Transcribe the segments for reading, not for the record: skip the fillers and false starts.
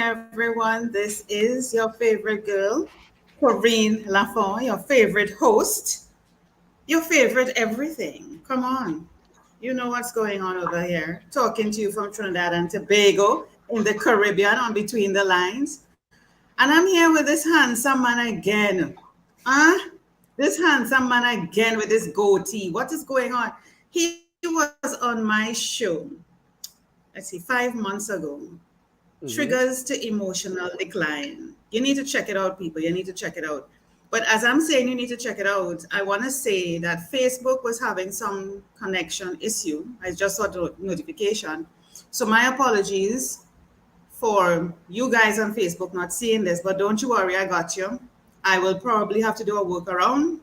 everyone. This is your favorite girl, Corine La Font, your favorite host, your favorite everything. Come on. You know what's going on over here. Talking to you from Trinidad and Tobago in the Caribbean on Between the Lines. And I'm here with this handsome man again. Huh? This handsome man again with this goatee. What is going on? He was on my show, let's see, 5 months ago. Hmm. Triggers to emotional decline. You need to check it out, people. You need to check it out. But as I'm saying, you need to check it out. I want to say that Facebook was having some connection issue. I just saw the notification. So my apologies for you guys on Facebook not seeing this, but don't you worry, I got you. I will probably have to do a workaround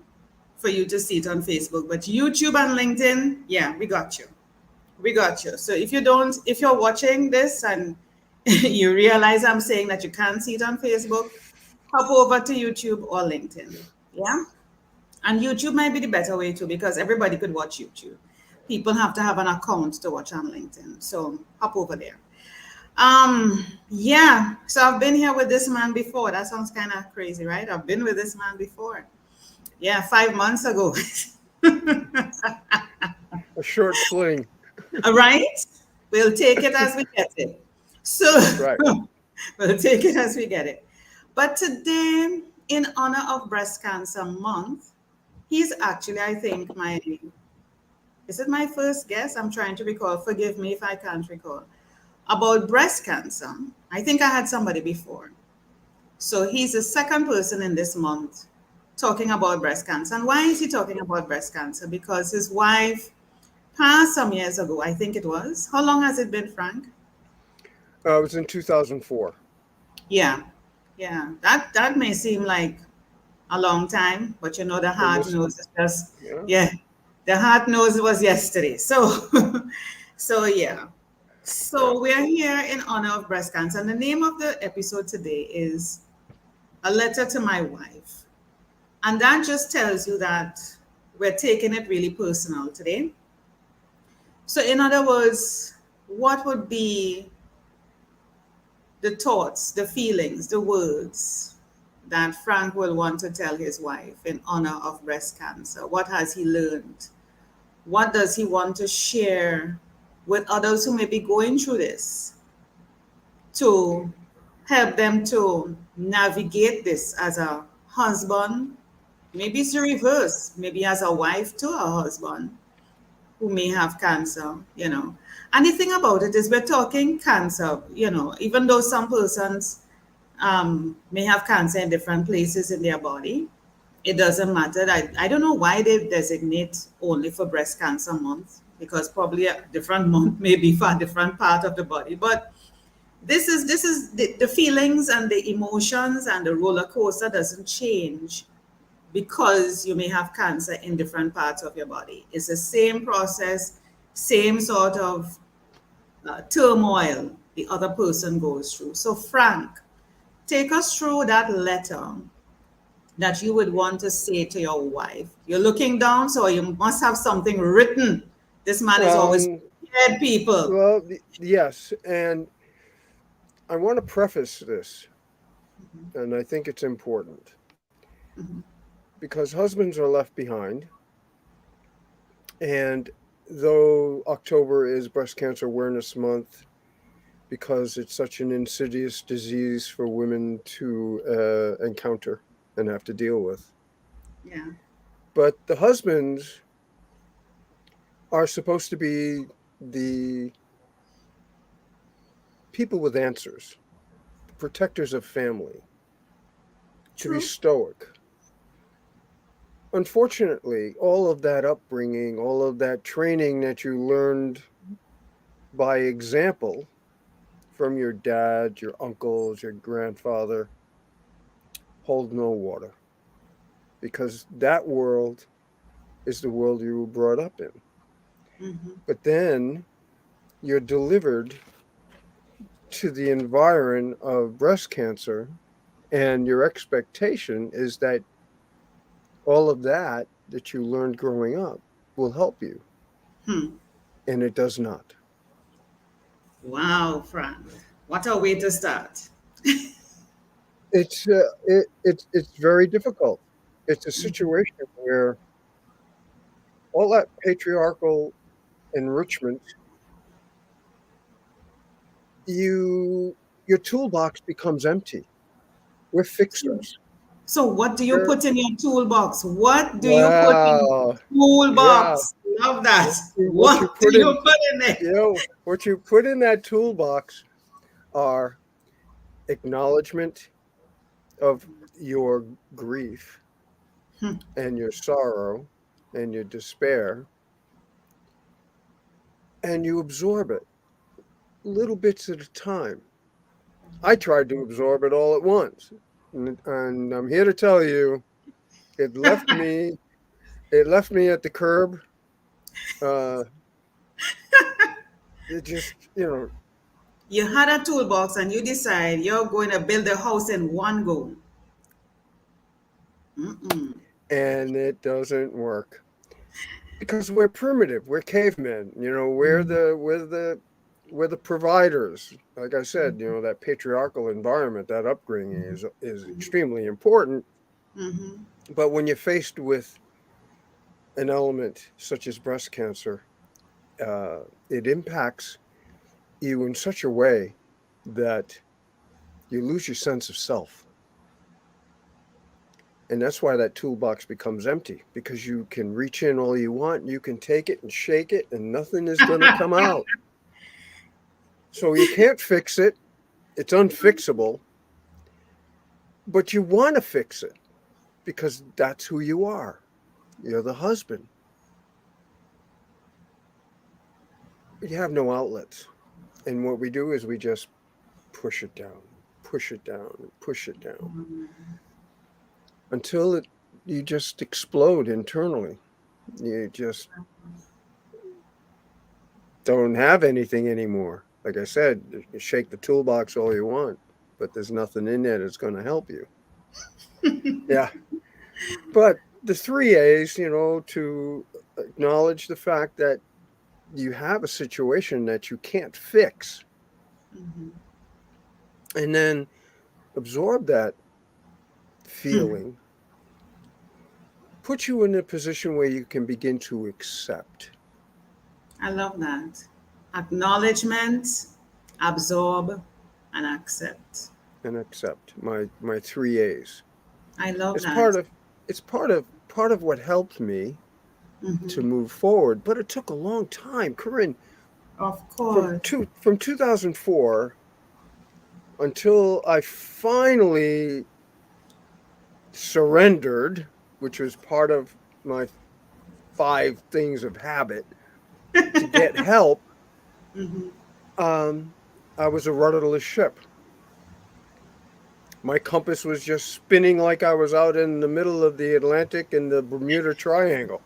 for you to see it on Facebook. But YouTube and LinkedIn, yeah, we got you. We got you. So if you're watching this and you realize I'm saying that you can't see it on Facebook, hop over to YouTube or LinkedIn. Yeah. And YouTube might be the better way too, because everybody could watch YouTube. People have to have an account to watch on LinkedIn. So hop over there. Yeah. So I've been here with this man before. That sounds kind of crazy, right? I've been with this man before. Yeah, 5 months ago. A short fling. All right. We'll take it as we get it. So That's right. we'll take it as we get it. But today, in honor of Breast Cancer Month, he's actually, I think, is it my first guest? I'm trying to recall. Forgive me if I can't recall. About breast cancer. I think I had somebody before. So he's the second person in this month talking about breast cancer. And why is he talking about breast cancer? Because his wife passed some years ago, I think it was. How long has it been, Frank? It was in 2004. Yeah, yeah. That may seem like a long time, but you know the heart Almost, knows it's just yeah. yeah, the heart knows it was yesterday. So so yeah. Yeah. So we are here in honor of breast cancer. And the name of the episode today is A Letter to My Wife. And that just tells you that we're taking it really personal today. So in other words, what would be the thoughts, the feelings, the words that Frank will want to tell his wife in honor of breast cancer? What has he learned? What does he want to share with others who may be going through this to help them to navigate this as a husband? Maybe it's the reverse, maybe as a wife to a husband who may have cancer. And the thing about it is we're talking cancer, even though some persons may have cancer in different places in their body. It doesn't matter. I don't know why they designate only for breast cancer month, because probably a different month may be for a different part of the body. But this is the feelings and the emotions and the roller coaster doesn't change because you may have cancer in different parts of your body. It's the same process, same sort of turmoil the other person goes through. So, Frank, take us through that letter that you would want to say to your wife. You're looking down, so you must have something written. This man is always Um, prepared, people. yes. And I want to preface this, and I think it's important because husbands are left behind. And though October is Breast Cancer Awareness Month, because it's such an insidious disease for women to encounter and have to deal with. Yeah, But the husbands are supposed to be the people with answers, the protectors of family, to be true. stoic. Unfortunately, all of that upbringing, all of that training that you learned by example from your dad, your uncles, your grandfather, hold no water because that world is the world you were brought up in. Hmm. But then you're delivered to the environ of breast cancer, and your expectation is that all of that you learned growing up will help you, Hmm. and it does not. Wow, Frank. What a way to start. It's very difficult. It's a situation where all that patriarchal enrichment, you your toolbox becomes empty. We're fixers. So what do you We're put in your toolbox? What do you put in Wow. your Yeah. toolbox? Love that. What What you do put you in, put in there? what you put in that toolbox are acknowledgement of your grief Hmm. and your sorrow and your despair, and you absorb it little bits at a time. I tried to absorb it all at once, and I'm here to tell you, it left me. It left me at the curb. Uh, it just, You had a toolbox and you decide you're going to build a house in one go. Mm-mm. and it doesn't work because we're primitive. We're cavemen. We're the providers. Like I said, that patriarchal environment, that upbringing is extremely important. Mm-hmm. But when you're faced with an element such as breast cancer, it impacts you in such a way that you lose your sense of self. And that's why that toolbox becomes empty, because you can reach in all you want, you can take it and shake it, and nothing is going to come out. So you can't fix it. It's unfixable, but you want to fix it because that's who you are. You're the husband. You have no outlets. And what we do is we just push it down, push it down, push it down until you just explode internally. You just don't have anything anymore. Like I said, you shake the toolbox all you want, but there's nothing in there that's going to help you. Yeah. But the three A's, to acknowledge the fact that you have a situation that you can't fix, Mm-hmm. and then absorb that feeling, put you in a position where you can begin to accept. I love that. Acknowledgement, absorb, and accept. And accept my three A's. I love It's that. part of what helped me to Mm-hmm. move forward, but it took a long time. Corinne, Of from course. from 2004 until I finally surrendered, which was part of my 5 things of habit to get help. Mm-hmm. um, I was a rudderless ship. My compass was just spinning like I was out in the middle of the Atlantic in the Bermuda Triangle.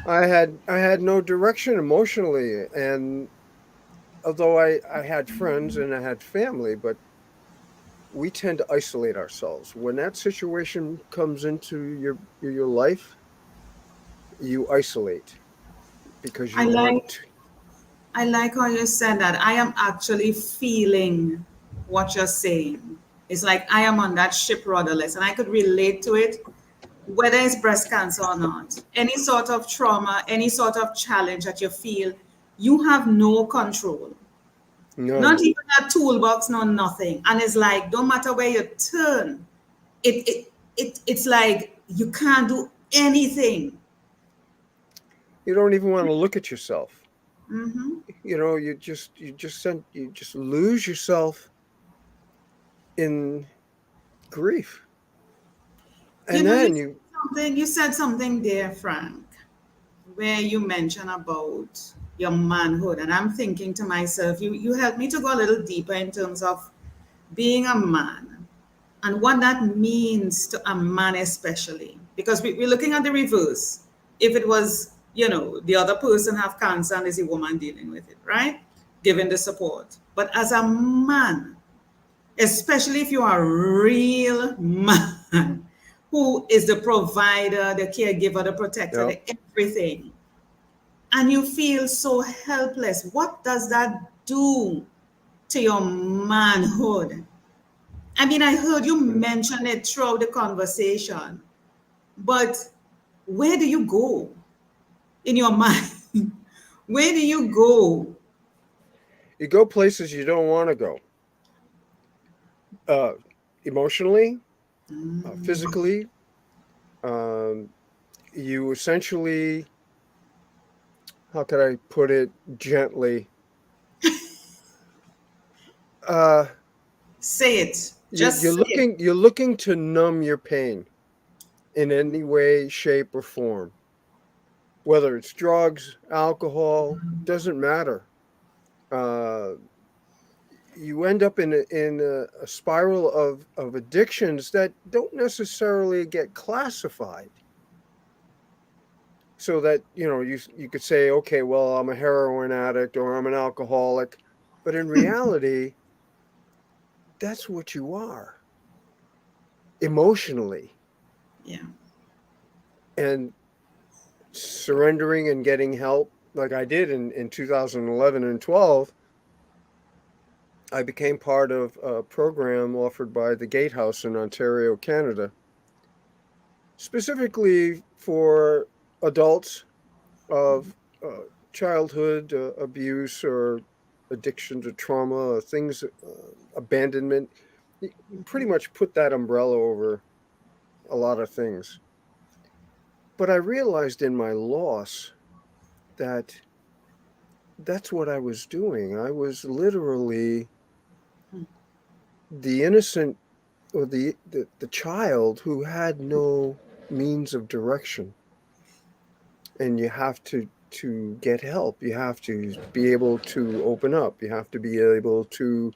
I had no direction emotionally, and although I had friends and I had family, but we tend to isolate ourselves. When that situation comes into your life, you isolate because I you want like to. I like how you said that. I am actually feeling what you're saying. It's like I am on that ship rudderless and I could relate to it, whether it's breast cancer or not. Any sort of trauma, any sort of challenge that you feel, you have no control. Not None. even a toolbox, no nothing. And it's like, don't matter where you turn, it's like you can't do anything. You don't even want to look at yourself. Hmm. You just lose yourself in grief. You And know, then you you said something there, Frank, where you mentioned about your manhood. And I'm thinking to myself, you helped me to go a little deeper in terms of being a man and what that means to a man, especially. Because we're looking at the reverse. If it was, the other person have cancer and is a woman dealing with it, right? Giving the support. But as a man, especially if you are a real man who is the provider, the caregiver, the protector, know, the everything, and you feel so helpless. What does that do? to your manhood. I mean, I heard you mention it throughout the conversation, but where do you go in your mind? Where do you go? You go places you don't want to go, uh, emotionally, physically. Um, you essentially, how could I put it gently? Uh, Say it. you, Just say it. you're looking to numb your pain in any way, shape, or form. Whether it's drugs, alcohol, doesn't matter. Uh, you end up in a spiral of addictions that don't necessarily get classified. So that you could say, okay, well, I'm a heroin addict or I'm an alcoholic, but in reality, that's what you are emotionally. Yeah. And surrendering and getting help, like I did in 2011 and 12, I became part of a program offered by the Gatehouse in Ontario, Canada, specifically for adults of childhood abuse or addiction to trauma or things, abandonment. You pretty much put that umbrella over a lot of things. But I realized in my loss that that's what I was doing. I was literally the innocent, or the child who had no means of direction. And you have to get help. You have to be able to open up. You have to be able to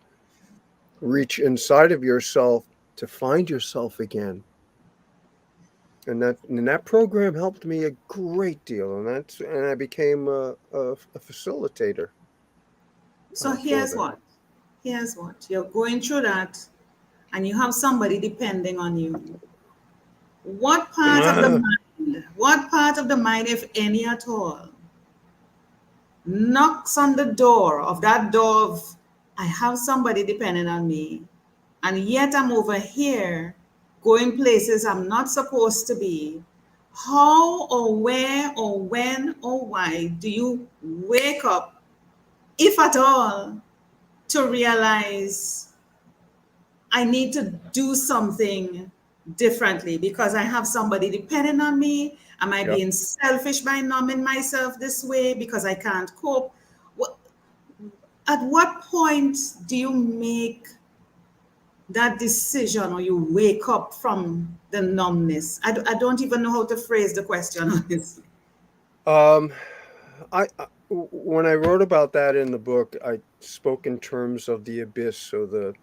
reach inside of yourself to find yourself again. And that program helped me a great deal, and I became a facilitator So for here's that. what. Here's what. You're going through that and you have somebody depending on you. What part of the what part of the mind, if any at all, knocks on the door of that door of, I have somebody depending on me, and yet I'm over here going places I'm not supposed to be? How or where or when or why do you wake up, if at all, to realize I need to do something differently because I have somebody depending on me? Am I Yep. being selfish by numbing myself this way because I can't cope? At what point do you make that decision or you wake up from the numbness? I don't even know how to phrase the question, honestly. Um, when I wrote about that in the book, I spoke in terms of the abyss, or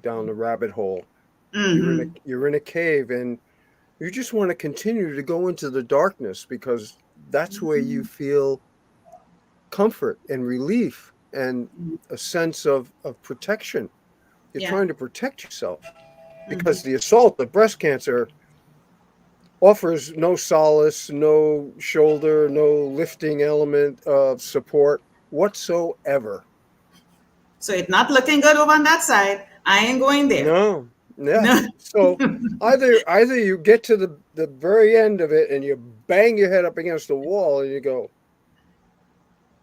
down the rabbit hole. Mm-hmm. You're in a cave, and you just want to continue to go into the darkness because that's where you feel comfort and relief and a sense of protection. You're Yeah. trying to protect yourself Mm-hmm. because the assault of breast cancer offers no solace, no shoulder, no lifting element of support whatsoever. So it's not looking good over on that side. I ain't going there. No, yeah. No. So either you get to the very end of it and you bang your head up against the wall and you go,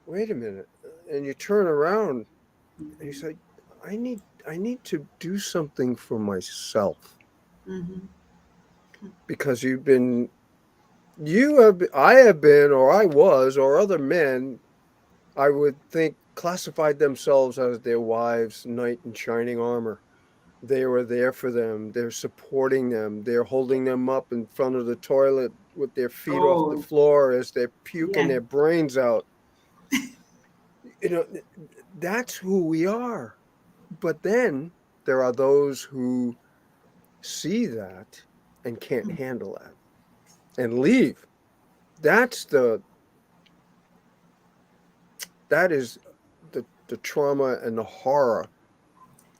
wait a minute, and you turn around and you say, I need to do something for myself, Mm-hmm. because I have been, or I was, or other men, I would think, classified themselves as their wives' knight in shining armor. They were there for them. They're supporting them. They're holding them up in front of the toilet with their feet off the Oh, floor as they're puking yeah. their brains out. You know, that's who we are. But then there are those who see that and can't handle that and leave. That's that is the trauma and the horror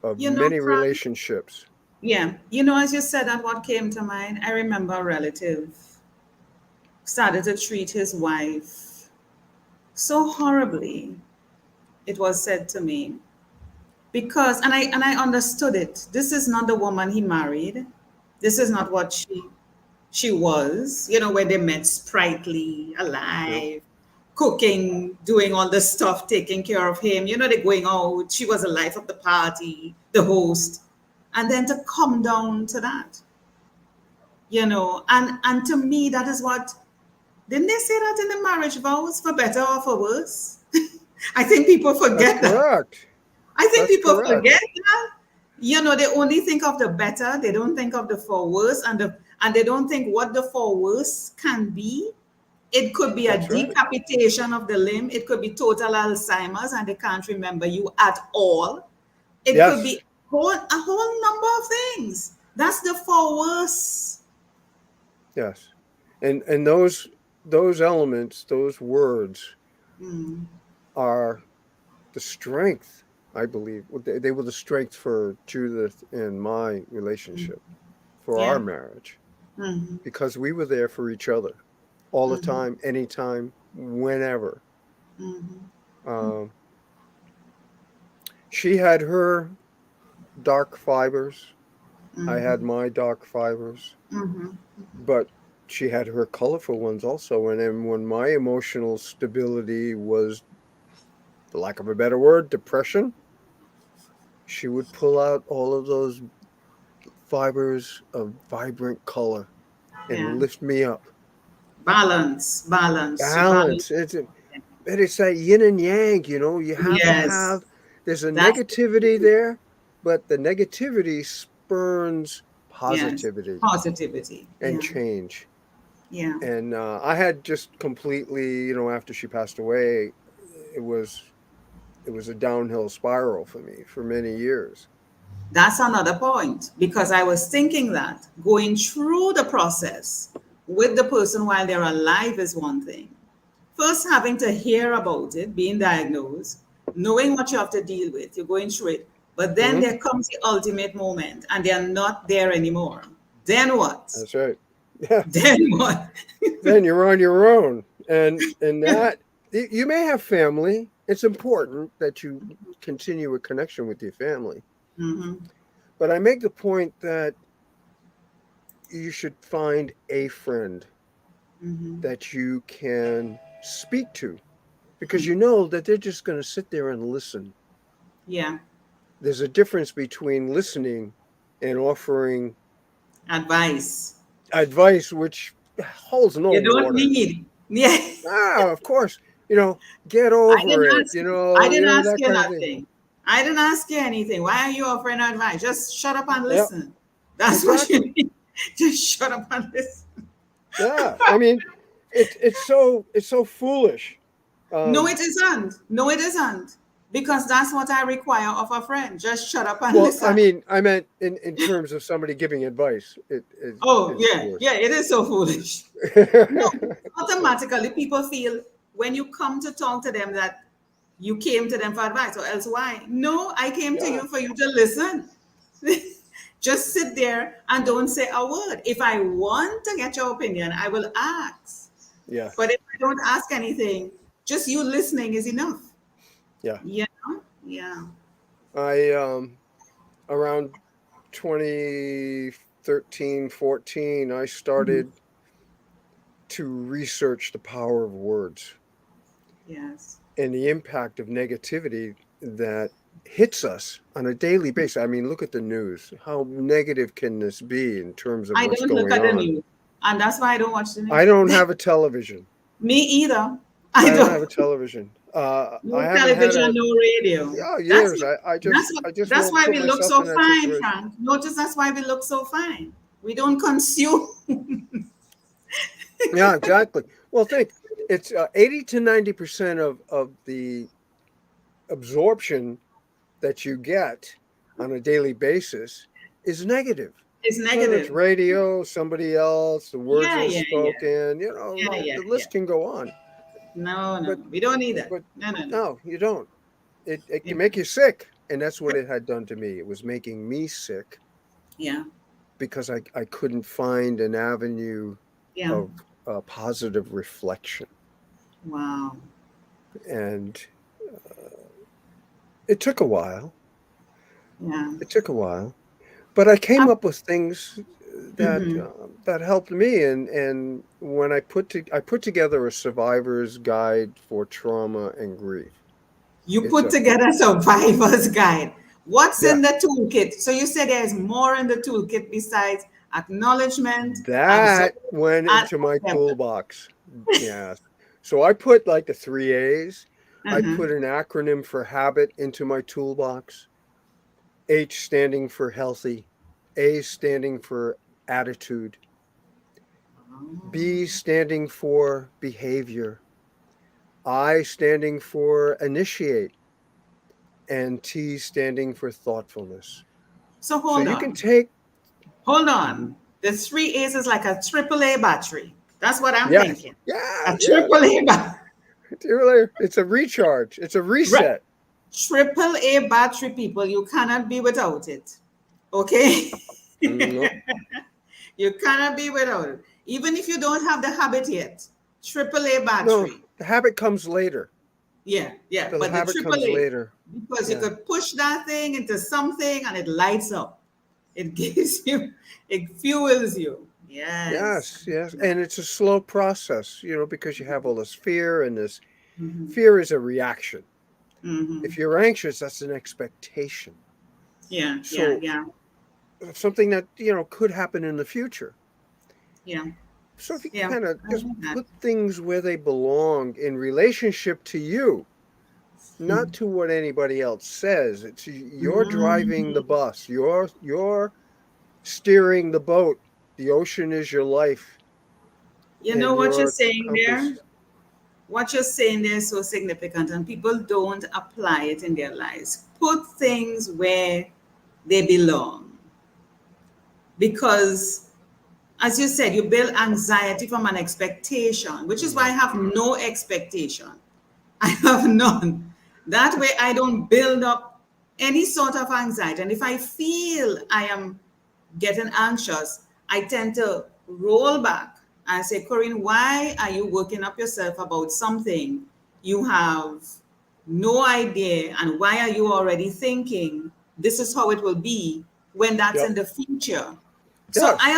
of You know, many Frank, relationships. yeah. You know, as you said that, what came to mind, I remember a relative started to treat his wife so horribly, it was said to me. because and I understood it. This is not the woman he married. This is not what she was, when they met, sprightly, Yep. alive, cooking, doing all the stuff, taking care of him. They're going out. She was the life of the party, the host. And then to come down to that, and to me, that is what, didn't they say that in the marriage vows, for better or for worse? I think people That's forget that. correct. I think That's people correct. forget that. They only think of the better. They don't think of the for worse, and they don't think what the for worse can be. It could be a That's right. decapitation of the limb. It could be total Alzheimer's, and they can't remember you at all. It could Yes. be a whole number of things. That's the for worse. Yes. And those elements, those words Mm, are the strength, I believe. They were the strength for Judith and my relationship, for our yeah. marriage, Mm-hmm, because we were there for each other all the mm-hmm, time, anytime, whenever. mm-hmm, Um, she had her dark fibers. I had mm-hmm, my dark fibers, mm-hmm. but she had her colorful ones also. And then when my emotional stability was, for lack of a better word, depression, she would pull out all of those fibers of vibrant color Yeah. and lift me up. Balance, balance. You balance. Balance. It's that yin and yang, you have to Yes, have, there's a that's the negativity key. there, but the negativity spurns Yes, positivity positivity. and Yeah, change. yeah. And I had just completely, after she passed away, it was it was a downhill spiral for me for many years. That's another point because I was thinking that going through the process with the person while they're alive is one thing. First, having to hear about it, being diagnosed, knowing what you have to deal with, you're going through it. But then Hmm. there comes the ultimate moment and they're not there anymore. Then what? That's right. Yeah. Then what? Then you're on your own, and that you may have family. It's important that you continue a connection with your family, Hmm. but I make the point that you should find a friend Hmm. that you can speak to, because you know that they're just going to sit there and listen. Yeah, There's a difference between listening and offering advice. advice, which holds no You don't water. need. Yeah. Of course, you know, get I over didn't it, ask you. I didn't ask that you kind of thing. nothing. I didn't ask you anything. Why are you offering advice? Just shut up and Yep, listen. That's what you exactly. need. Just shut up and listen. Yeah, I mean, it's so foolish. No, Um, it isn't. No, it isn't. Because that's what I require of a friend. Just shut up and well, I listen. mean, I meant in terms of somebody giving advice. It is Oh, is yeah. foolish. Yeah, it is so foolish. No, automatically people feel when you come to talk to them that you came to them for advice or else why? No, I came to Yeah, you for you to listen. Just sit there and don't say a word. If I want to get your opinion, I will ask. yeah, But if I don't ask anything, just you listening is enough. yeah. Yeah. Yeah. I around 2013, 14, I Mhm. started to research the power of words Yes. and the impact of negativity that hits us on a daily basis. I mean, look at the news. How negative can this be in terms of I what's don't look going at the on? news. And that's why I don't watch the I news. don't have a television. Me either. I I don't have don't. a television. I No haven't had television, a no radio. That's years. what, I that's just what I just that's won't why put we look myself so in that fine, situation. Frank. Notice that's why we look so fine. We don't consume. Yeah, exactly. Well, think it's 80 to 90% of the absorption that you get on a daily basis is negative. It's Whether it's negative. radio, somebody else, the words Yeah, that are yeah, yeah. spoken, Yeah, yeah, the yeah. list can go on. No, no, But no. We don't need that. but No, no, no. no, you don't. It can If- make you sick, and that's what it had done to me. It was making me sick Yeah, because I couldn't find an avenue yeah. of positive reflection, Wow. and it took a while. Yeah. It took a while, but I came up with things that Mm-hmm. that helped me. And when I put together a survivor's guide for trauma and grief. You It's put a together a survivor's guide. What's Yeah, in the toolkit? So you said there's more in the toolkit besides acknowledgement, that absorption, went and into my whatever. toolbox. Yeah. So I put like the 3 A's. I Uh-huh. put an acronym for habit into my toolbox. H standing for healthy, A standing for attitude, B standing for behavior, I standing for initiate, and T standing for thoughtfulness. So So hold you can on. take, Hold on. Mhm. The 3 A's is like a AAA battery. That's what I'm Yes, thinking. A yeah, yes. AAA battery. It's a recharge. It's a Right. reset. AAA battery, people. You cannot be without it. Okay? Nope. You cannot be without it. Even if you don't have the habit yet. AAA No, battery. the habit comes later. Yeah, yeah. The But the habit comes AAA, later. because you Yeah. could push that thing into something and it lights up. It gives you, it fuels you. Yes. Yes, yes. And it's a slow process, because you have all this fear, and this Mm-hmm. fear is a reaction. Mm-hmm. If you're anxious, that's an expectation. Yeah, yeah, So yeah, something that, could happen in the future. yeah, So if you can yeah. kind of I just like that. put things where they belong in relationship to you, not to what anybody else says. It's you're driving the Mhm. bus. You're steering the boat. The ocean is your life You know and what you're your saying compass. there? What you're saying there is so significant, and people don't apply it in their lives. Put things where they belong. Because, as you said, you build anxiety from an expectation, which is why I Mm. have no expectation. I have none. That way, I don't build up any sort of anxiety. And if I feel I am getting anxious, I tend to roll back and say, Corinne, why are you working up yourself about something you have no idea? And why are you already thinking this is how it will be when that's Yep. in the future? So Yes. I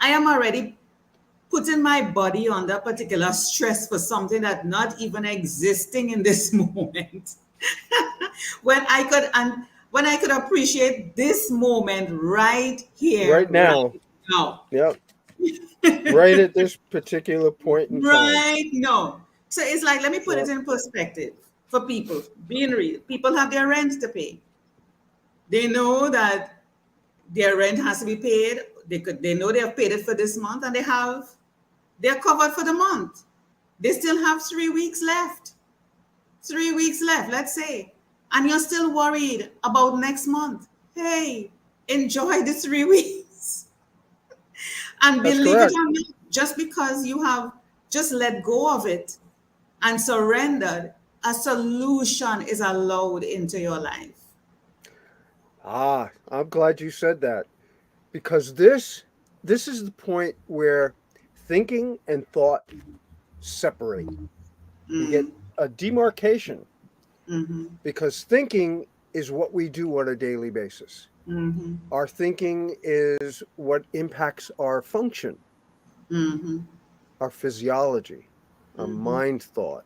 am already putting my body under particular stress for something that not even existing in this moment. When I could appreciate this moment right here, Right now. right now. Yep. Right at this particular point in time. Right now. So it's like, let me put it Yep. in perspective for people. Being real. People have their rent to pay. They know that their rent has to be paid. They know they have paid it for this month, and they're covered for the month. They still have 3 weeks left. 3 weeks left, let's say. And you're still worried about next month. Hey, enjoy the 3 weeks. And That's believe it correct. or not, just because you have just let go of it and surrendered, a solution is allowed into your life. Ah, I'm glad you said that, because this is the point where thinking and thought separate. You get a demarcation, Mm-hmm. because thinking is what we do on a daily basis. Mm-hmm. Our thinking is what impacts our function, Mm-hmm. our physiology, our Mm-hmm. mind thought,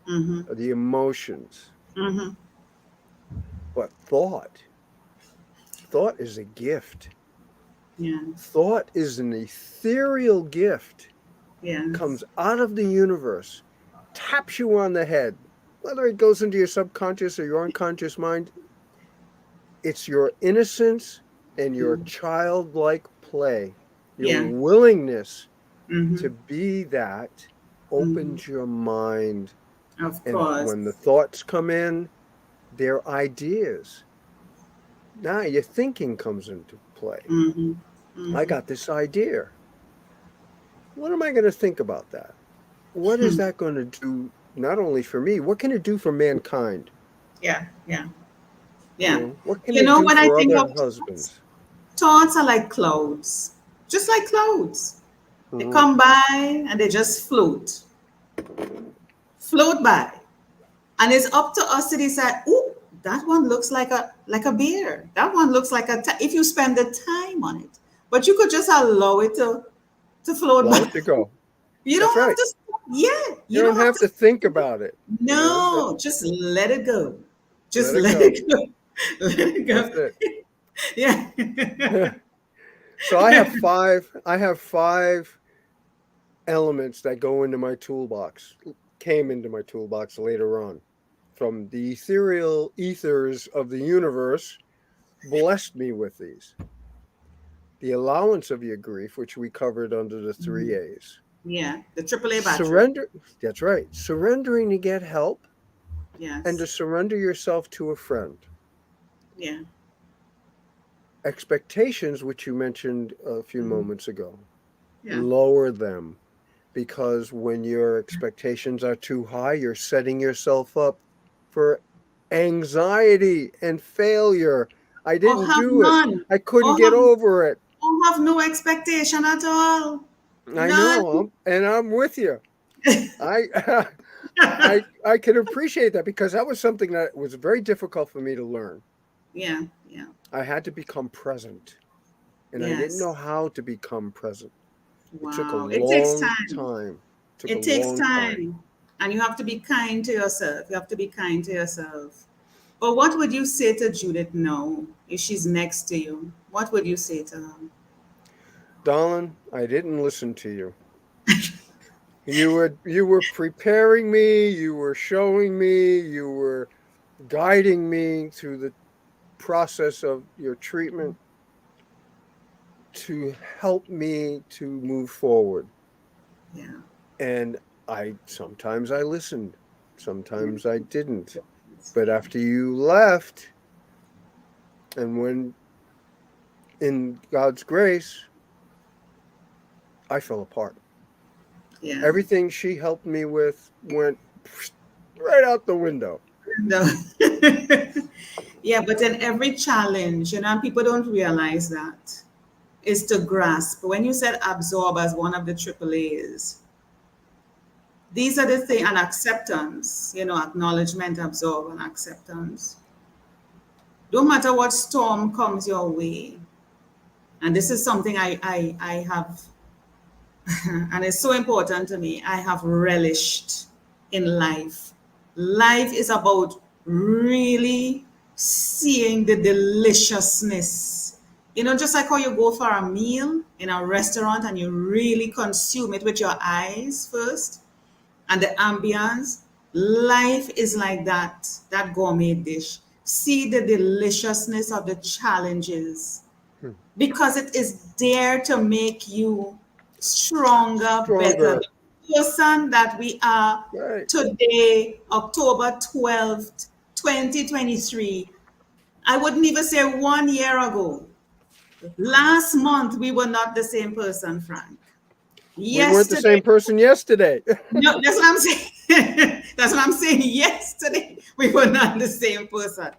Mm-hmm. the emotions. Mm-hmm. But thought is a gift. Yes. Thought is an ethereal gift, Yes. comes out of the universe, taps you on the head, whether it goes into your subconscious or your unconscious mind. It's your innocence and your Mm. childlike play, your Yeah. willingness Mm-hmm. to be that Mm-hmm. opens your mind. Of And course. when the thoughts come in, they're ideas. Now your thinking comes into play. Mm-hmm. I Mm-hmm. got this idea. What am I going to think about that? What is that going to do, not only for me, what can it do for mankind? Yeah. Yeah. Yeah. What can You it know, do when I for think other of thoughts, husbands? thoughts are like clouds, just like clouds. They Hmm. come by and they just float by. And it's up to us to decide, oh, that one looks like a bear. That one looks like if you spend the time on it. But you could just allow it to float Allow by. it to go. You That's don't have right. to, yeah, You you don't don't have have to, to think about it. That, no, just let it go. Just let it let go. it go. Let it That's go. it. Yeah. So I have five elements that go into my toolbox, came into my toolbox later on, from the ethereal ethers of the universe, blessed me with these. The allowance of your grief, which we covered under the three Mhm. A's. Yeah. The AAA battery. Surrender, that's right. Surrendering to get help and to Yes. surrender yourself to a friend. Yeah. Expectations, which you mentioned a few Mhm. moments ago, Yeah. lower them, because when your expectations are too high, you're setting yourself up for anxiety and failure. I Or didn't have do it. none. I couldn't Or get have over it. or have no expectation at all. I None. know, and I'm with you. I I can appreciate that, because that was something that was very difficult for me to learn. Yeah. Yeah. I had to become present, and I didn't Yes. know how to become present. It took a Wow. It takes long time. time. Took a It takes long time. time. And you have to be kind to yourself. You have to be kind to yourself. But what would you say to Judith now if she's next to you? What would you say to her? Darling, I didn't listen to you. You were preparing me, you were showing me, you were guiding me through the process of your treatment to help me to move forward. Yeah. And sometimes I listened, Yeah. sometimes I didn't. But Yeah. after you left, and when in God's grace, I fell apart. Yeah. Everything she helped me with went right out the window. No. Yeah, but in every challenge, and people don't realize that, is to grasp. When you said absorb as one of the triple A's, these are the things, and acceptance, acknowledgement, absorb, and acceptance. Don't matter what storm comes your way, and this is something I have, and it's so important to me, I have relished in life. Life is about really seeing the deliciousness. Just like how you go for a meal in a restaurant and you really consume it with your eyes first, and the ambience. Life is like that gourmet dish. See the deliciousness of the challenges, Hmm. because it is there to make you stronger, better. Stronger. The person that we are Right. today, October 12th, 2023, I wouldn't even say 1 year ago. Last month, we were not the same person, Frank. We weren't the same Yesterday, person yesterday. no, that's what I'm saying. That's what I'm saying. Yesterday, we were not the same person.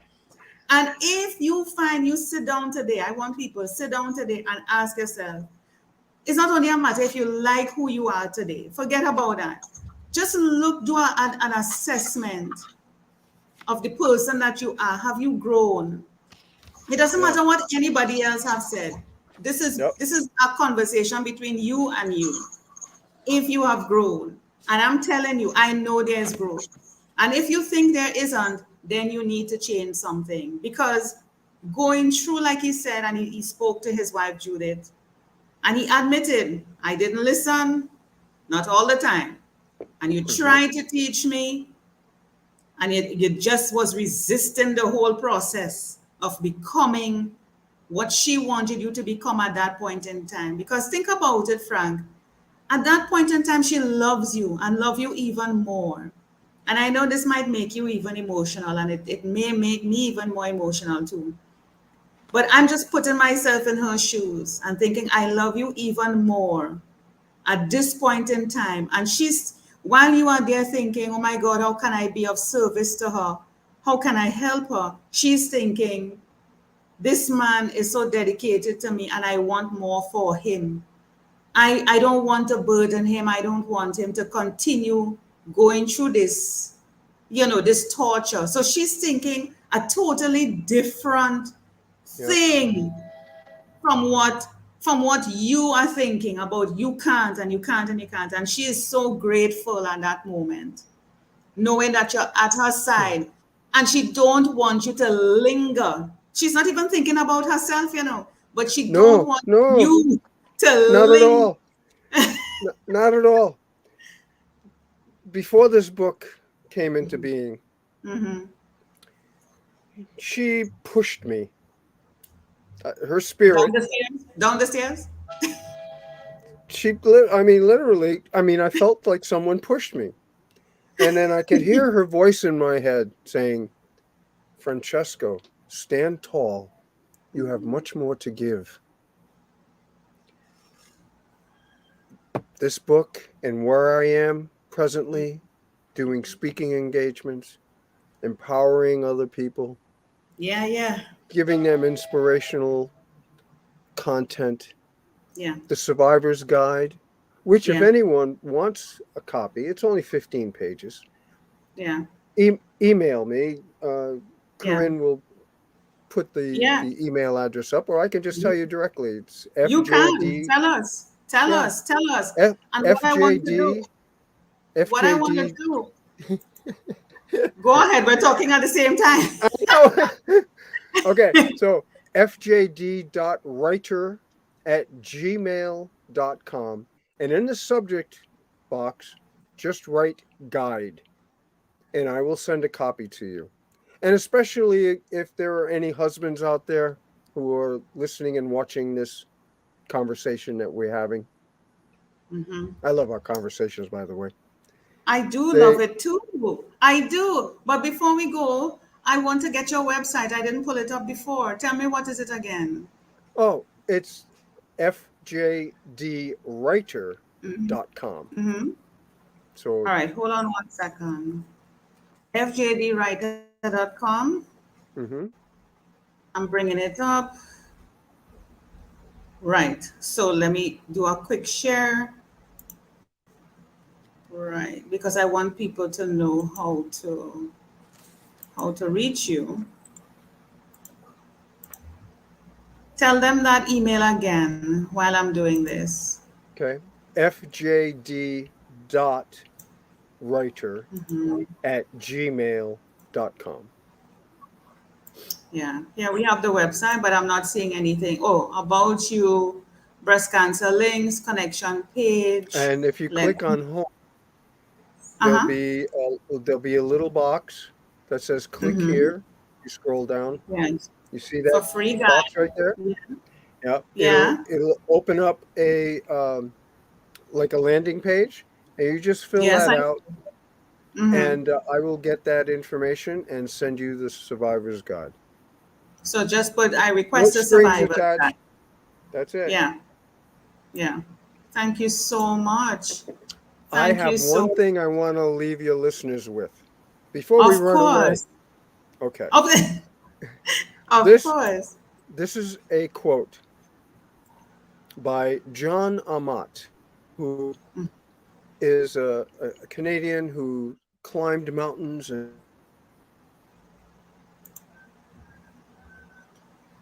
And if you find you sit down today, I want people to sit down today and ask yourself, it's not only a matter if you like who you are today. Forget about that. Just do an assessment of the person that you are. Have you grown? It doesn't Yeah. matter what anybody else have said. This is Yep. this is a conversation between you and you. If you have grown, and I'm telling you, I know there's growth. And if you think there isn't, then you need to change something, because going through, like he said, and he spoke to his wife Judith, and he admitted, I didn't listen, not all the time. And you Mhm. tried to teach me, and you just was resisting the whole process of becoming what she wanted you to become at that point in time. Because think about it, Frank. At that point in time, she loves you and love you even more. And I know this might make you even emotional, and it may make me even more emotional too. But I'm just putting myself in her shoes and thinking, I love you even more at this point in time. And while you are there thinking, oh my God, how can I be of service to her? How can I help her? She's thinking, this man is so dedicated to me and I want more for him. I don't want to burden him. I don't want him to continue going through this torture. So she's thinking, a totally different Yep. thing from what you are thinking about. You can't and you can't and you can't. And she is so grateful at that moment, knowing that you're at her side, and she don't want you to linger. She's not even thinking about herself, but she don't No, want no, you to not at linger. all. Not at all. Before this book came into being, Mm-hmm. she pushed me. Her Down spirit. the stairs, down the stairs. I mean, literally. I mean, I felt like someone pushed me, and then I could hear her voice in my head saying, "Francesco, stand tall. You have much more to give." This book and where I am presently, doing speaking engagements, empowering other people, Yeah, yeah, giving them inspirational content, yeah, the Survivor's Guide, which, if yeah, anyone wants a copy, it's only 15 pages. yeah, Email me. yeah, Corinne will put yeah. the email address up, or I can just tell you directly. It's You can FJD. tell us, tell Yeah, us, tell us. F, And what I want to do, FJD, what I want to FJD. do. Go ahead. We're talking at the same time. I know. Okay, so fjd.writer@gmail.com. And in the subject box, just write guide, and I will send a copy to you. And especially if there are any husbands out there who are listening and watching this conversation that we're having. Mhm. I love our conversations, by the way. I do love They, it too. I do. But before we go, I want to get your website. I didn't pull it up before. Tell me, what is it again? oh, it's fjdwriter.com. Mm-hmm. So, All right, hold on 1 second. fjdwriter.com. mhm. I'm bringing it up. Right. So let me do a quick share. Right, because I want people to know how to reach you. Tell them that email again while I'm doing this. Okay. Mhm. fjd.writer@gmail.com. Yeah, yeah, we have the website, but I'm not seeing anything. Oh, about you, breast cancer links, connection page. And if you Let click on home, uh-huh. there'll be a little box that says click Mm-hmm. here. You scroll down. Yes. You see For that free box guide. right there? Yeah. Yeah. Yeah. It'll open up a like a landing page, and you just fill Yes, that I out, mm-hmm. and I will get that information and send you the survivor's guide. So just put I No request a strings survivor guide. attached. That's it. Yeah, yeah. Thank you so much. I Thank you have one so thing I want to leave your listeners with before we of run away. course. Okay. Of, of This course. this is a quote by John Amat, who is a Canadian who climbed mountains and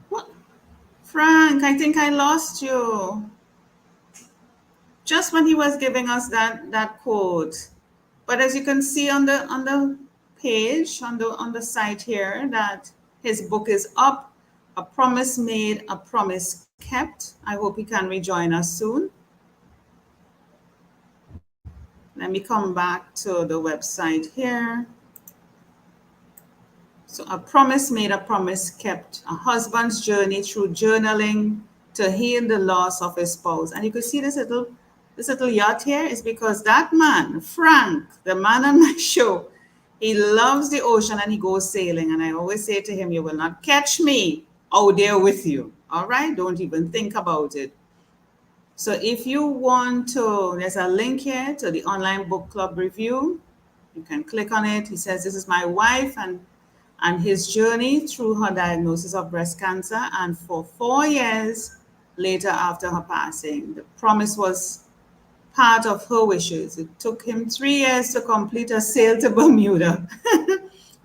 What? Frank, I think I lost you. Just when he was giving us that quote. But as you can see on the page on the site here, that his book is up. A promise made, a promise kept. I hope he can rejoin us soon. Let me come back to the website here. So, a promise made, a promise kept. A husband's journey through journaling to heal the loss of his spouse. And you can see this little yacht here is because that man, Frank, the man on my show, he loves the ocean and he goes sailing. And I always say to him, "You will not catch me out there with you. All right? Don't even think about it." So if you want to, there's a link here to the online book club review. You can click on it. He says, "This is my wife and his journey through her diagnosis of breast cancer, and for 4 years later after her passing. The promise was part of her wishes. It took him 3 years to complete a sail to Bermuda,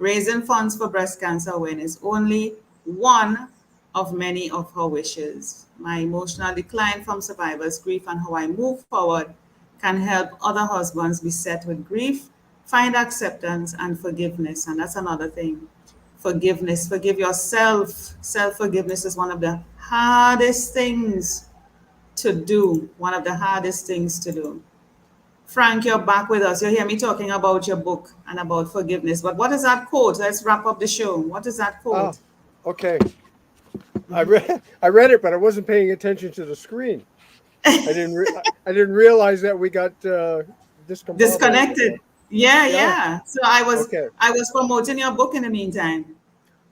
Raising funds for breast cancer awareness, only one of many of her wishes. My emotional decline from survivor's grief and how I move forward can help other husbands be set with grief, find acceptance and forgiveness. And that's another thing. Forgiveness, forgive yourself. Self forgiveness is one of the hardest things to do. One of the hardest things to do. Frank, you're back with us. You hear me talking about your book and about forgiveness. But what is that quote? Let's wrap up the show. What is that Oh, quote? okay. I read it, but I wasn't paying attention to the screen. I didn't realize that we got discombobulated Disconnected. there. Yeah, Yeah. yeah. So I was Okay. I was promoting your book in the meantime.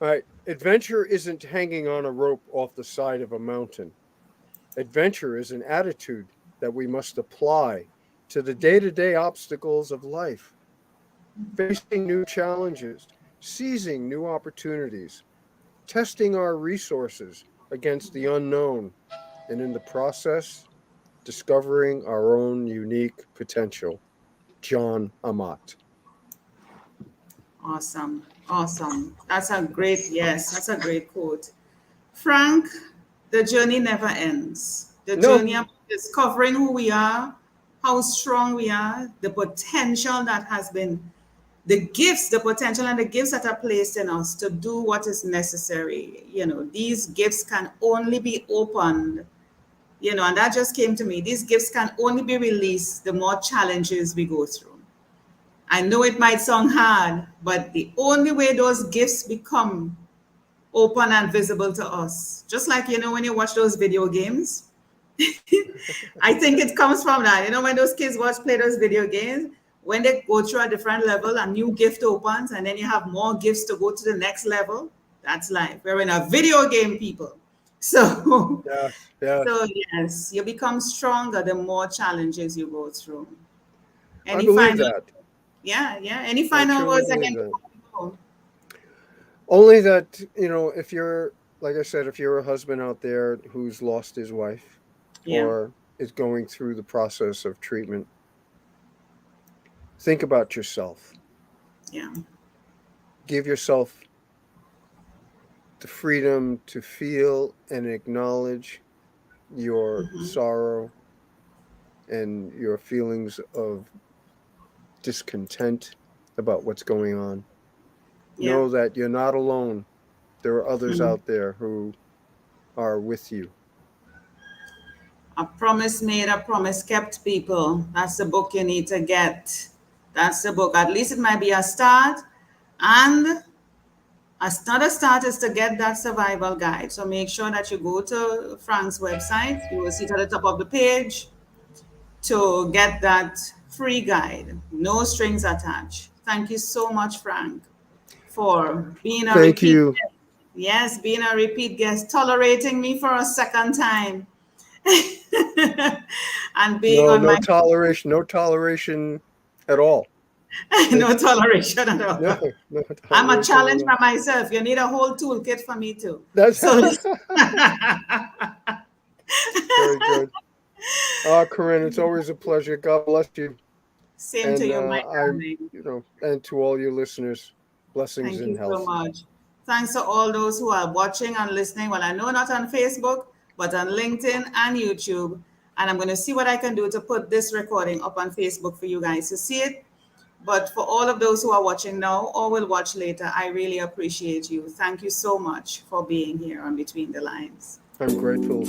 All right. Adventure isn't hanging on a rope off the side of a mountain. Adventure is an attitude that we must apply to the day-to-day obstacles of life, facing new challenges, seizing new opportunities, testing our resources against the unknown, and in the process, discovering our own unique potential. John Amat. Awesome. Awesome. That's a great, yes, that's a great quote. Frank, the journey never ends. The No, journey of discovering who we are, how strong we are, the potential that has been, the gifts, the potential and the gifts that are placed in us to do what is necessary. These gifts can only be opened, and that just came to me. These gifts can only be released the more challenges we go through. I know it might sound hard, but the only way those gifts become open and visible to us, just like, when you watch those video games, I think it comes from that. When those kids play those video games, when they go through a different level, a new gift opens, and then you have more gifts to go to the next level. That's life. We're in a video game, people. So, yes, yes. so yes, you become stronger the more challenges you go through. I Any believe final that. Yeah. Any I final truly words believe again that. before we go? Only that, if you're, like I said, if you're a husband out there who's lost his wife Yeah, or is going through the process of treatment, think about yourself. yeah. Give yourself the freedom to feel and acknowledge your Hmm. sorrow and your feelings of discontent about what's going on. Yeah. Know that you're not alone. There are others Mhm. out there who are with you. A promise made, a promise kept, people. That's the book you need to get. That's the book. At least it might be a start. And another start is to get that survival guide. So make sure that you go to Frank's website. You will see it at the top of the page to get that free guide. No strings attached. Thank you so much, Frank, for being a Thank repeat you. guest. Yes, being a repeat guest, tolerating me for a second time. And being No, on no my toleration, no toleration at all. no It's toleration at no, all. no I'm a toleration at challenge all. by myself. You need a whole toolkit for me too. That's So very good. Corinne, it's always a pleasure. God bless you. same to And you, my I'm, darling. and to all your listeners, blessings Thank and you so health. much. Thanks to all those who are watching and listening. Well, I know not on Facebook, but on LinkedIn and YouTube. And I'm going to see what I can do to put this recording up on Facebook for you guys to see it. But for all of those who are watching now or will watch later, I really appreciate you. Thank you so much for being here on Between the Lines. I'm grateful.